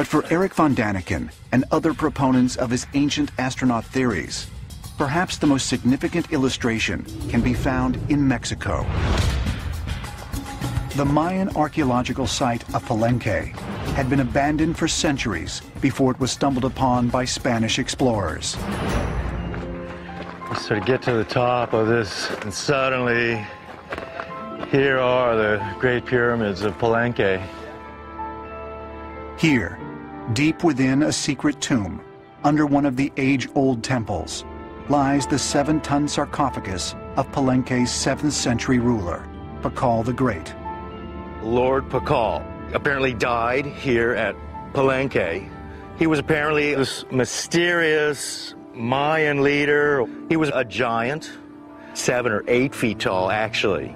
But for Erich von Däniken and other proponents of his ancient astronaut theories, perhaps the most significant illustration can be found in Mexico. The Mayan archaeological site of Palenque had been abandoned for centuries before it was stumbled upon by Spanish explorers. So to get to the top of this, and suddenly, here are the Great Pyramids of Palenque. Here, deep within a secret tomb, under one of the age-old temples, lies the 7-ton sarcophagus of Palenque's 7th century ruler, Pakal the Great. Lord Pakal apparently died here at Palenque. He was apparently this mysterious Mayan leader. He was a giant, 7 or 8 feet tall, actually.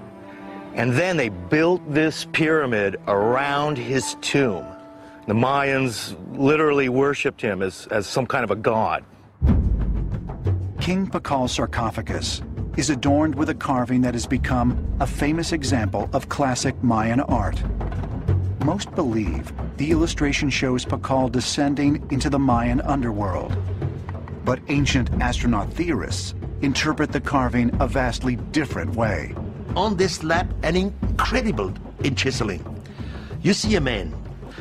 And then they built this pyramid around his tomb. The Mayans literally worshipped him as some kind of a god. King Pakal's sarcophagus is adorned with a carving that has become a famous example of classic Mayan art. Most believe the illustration shows Pakal descending into the Mayan underworld. But ancient astronaut theorists interpret the carving a vastly different way. On this slab, an incredible chiseling. You see a man,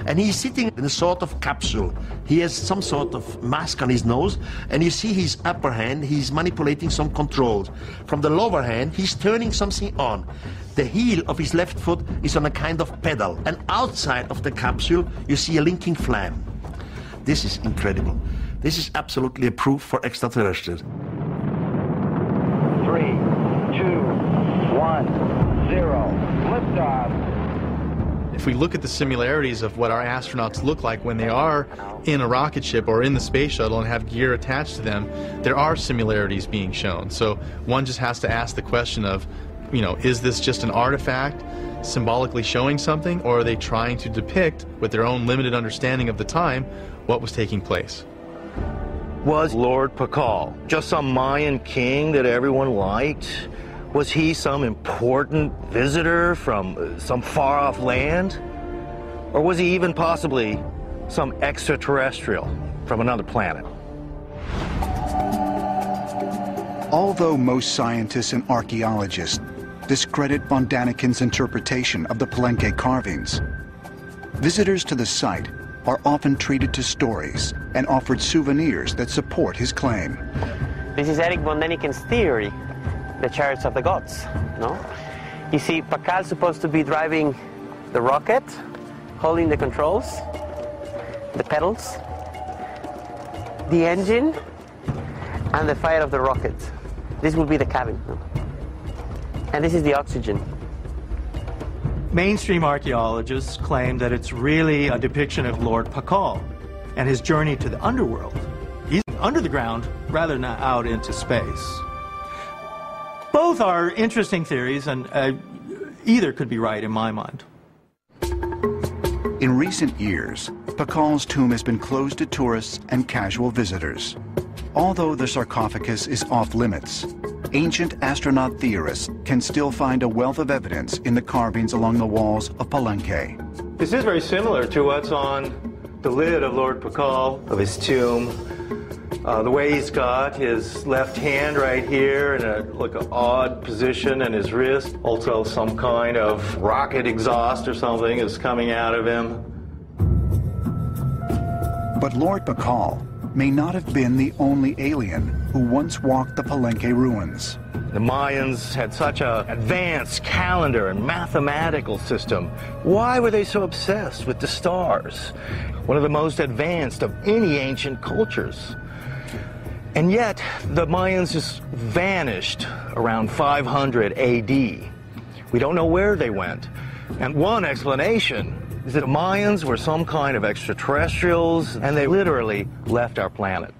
and he's sitting in a sort of capsule. He has some sort of mask on his nose, and you see his upper hand, he's manipulating some controls. From the lower hand, he's turning something on. The heel of his left foot is on a kind of pedal, and outside of the capsule, you see a linking flame. This is incredible. This is absolutely a proof for extraterrestrials. 3, 2, 1, 0, liftoff. If we look at the similarities of what our astronauts look like when they are in a rocket ship or in the space shuttle and have gear attached to them, there are similarities being shown. So one just has to ask the question of, you know, is this just an artifact symbolically showing something, or are they trying to depict, with their own limited understanding of the time, what was taking place? Was Lord Pakal just some Mayan king that everyone liked? Was he some important visitor from some far-off land? Or was he even possibly some extraterrestrial from another planet? Although most scientists and archaeologists discredit von Däniken's interpretation of the Palenque carvings, visitors to the site are often treated to stories and offered souvenirs that support his claim. This is Erich von Däniken's theory, the chariots of the gods, no? You see, Pakal's supposed to be driving the rocket, holding the controls, the pedals, the engine, and the fire of the rocket. This will be the cabin, no? And this is the oxygen. Mainstream archaeologists claim that it's really a depiction of Lord Pakal and his journey to the underworld. He's under the ground rather than out into space. Both are interesting theories, and either could be right in my mind. In recent years, Pakal's tomb has been closed to tourists and casual visitors. Although the sarcophagus is off limits, ancient astronaut theorists can still find a wealth of evidence in the carvings along the walls of Palenque. This is very similar to what's on the lid of Lord Pakal, of his tomb. The way he's got his left hand right here in like an odd position, and his wrist. Also some kind of rocket exhaust or something is coming out of him. But Lord Pakal may not have been the only alien who once walked the Palenque ruins. The Mayans had such an advanced calendar and mathematical system. Why were they so obsessed with the stars? One of the most advanced of any ancient cultures. And yet, the Mayans just vanished around 500 AD. We don't know where they went. And one explanation is that the Mayans were some kind of extraterrestrials, and they literally left our planet.